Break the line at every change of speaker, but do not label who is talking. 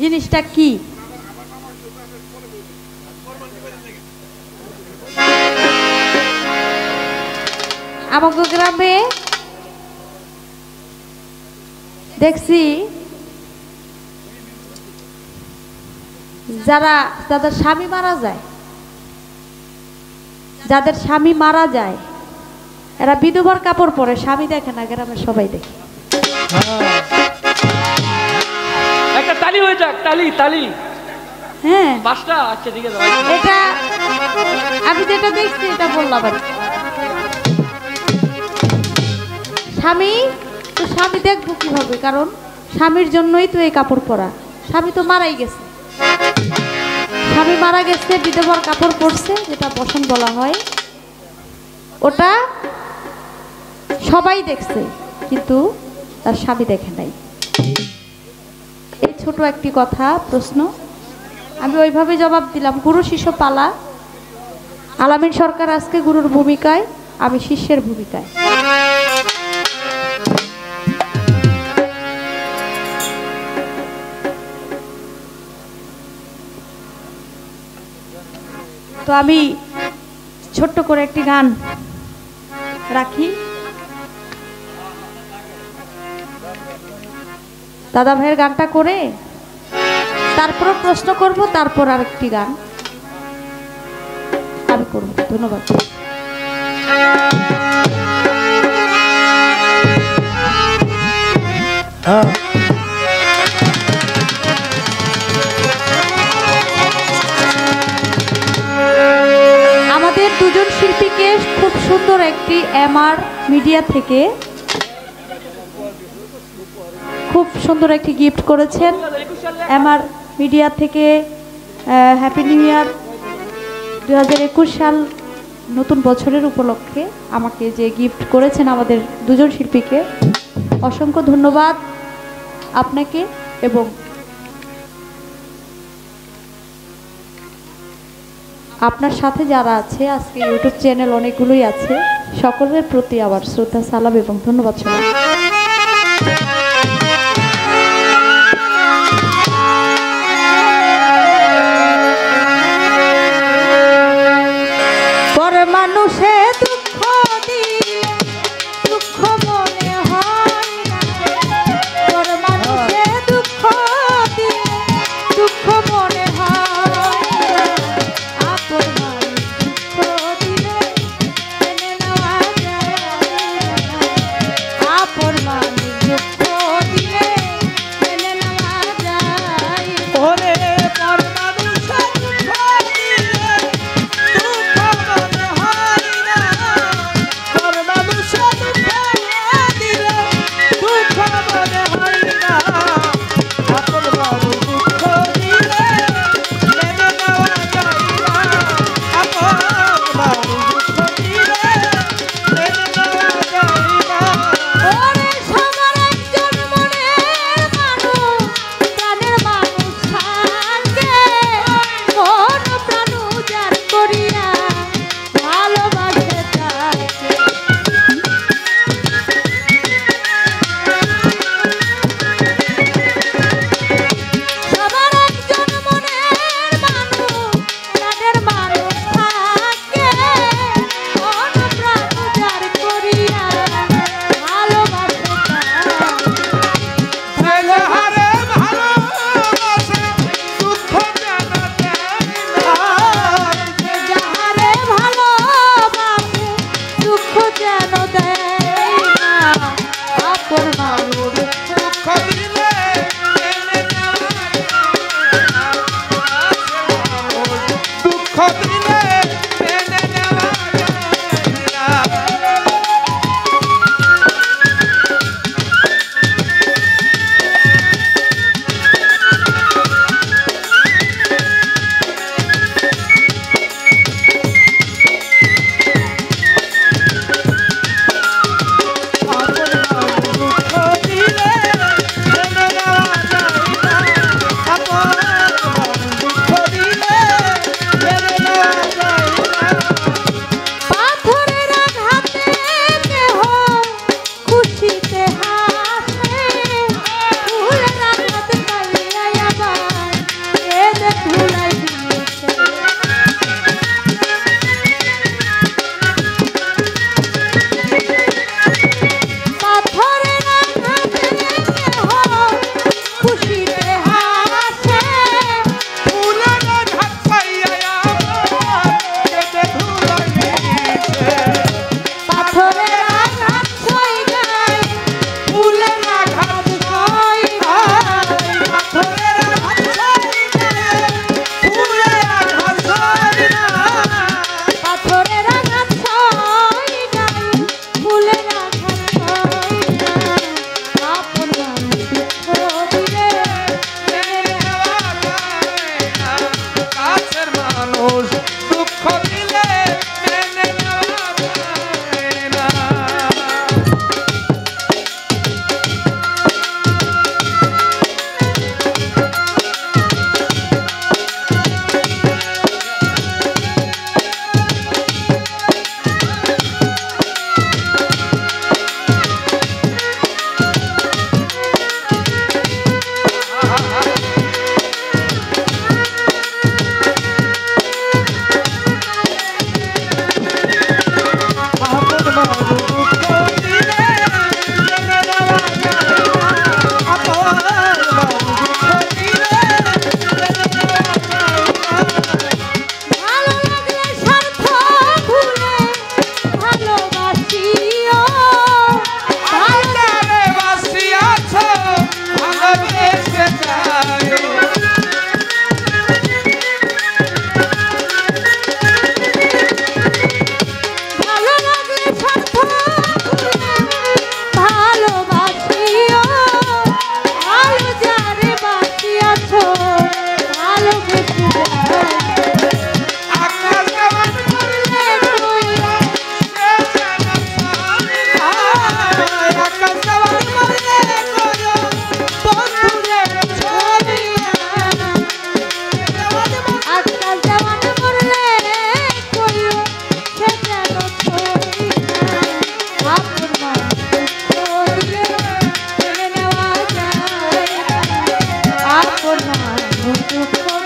জিনিসটা কি? আমাদের গ্রামে দেখছি যাদের স্বামী মারা যায় এরা বিধবার কাপড় পরে, স্বামী দেখে না, গ্রামের সবাই দেখে।
একটা তালি হয়ে যাক, তালি তালি।
হ্যাঁ,
পাঁচটা। আচ্ছা ঠিক আছে,
এটা আমি যেটা দেখছি এটা বললাম আর স্বামী দেখবো কিভাবে, কারণ স্বামীর জন্যই তো এই কাপড় পরা। স্বামী তো মারাই গেছে, স্বামী মারা গেছে, বিধবার কাপড় পরছে, যেটা বসন বলা হয়। ওটা সবাই দেখছে, কিন্তু তার স্বামী দেখে নাই। এই ছোট একটি কথা, প্রশ্ন আমি ওইভাবে জবাব দিলাম। গুরু শিষ্য পালা। আলামিন সরকার আজকে গুরুর ভূমিকায়, আমি শিষ্যের ভূমিকায়। তো আমি ছোট্ট করে একটি গান রাখি। দাদা ভাইয়ের গানটা করে তারপর প্রশ্ন করব, তারপর আরেকটি গান আমি করব। ধন্যবাদ। আমাদের দুজন শিল্পীকে খুব সুন্দর একটি এমআর মিডিয়া থেকে খুব সুন্দর একটি গিফট করেছেন। এমআর মিডিয়া থেকে হ্যাপি নিউ ইয়ার 2021 সাল নতুন বছরের উপলক্ষে আমাকে যে গিফট করেছেন আমাদের দুজন শিল্পীকে, অসংখ্য ধন্যবাদ আপনাকে এবং আপনার সাথে যারা আছে, আজকে ইউটিউব চ্যানেল অনেকগুলোই আছে, সকলের প্রতি আবার শ্রদ্ধা, সালাম এবং ধন্যবাদ সবাই। মানুষে দুঃখ দিলে দুঃখ মনে হয় না, তোর মানুষে দুঃখ দিলে দুঃখ মনে হয় না, আপন মানুষ দুঃখ দিলে মেনে নেওয়া যায় না, আপন মানুষ দুঃখ না নতুন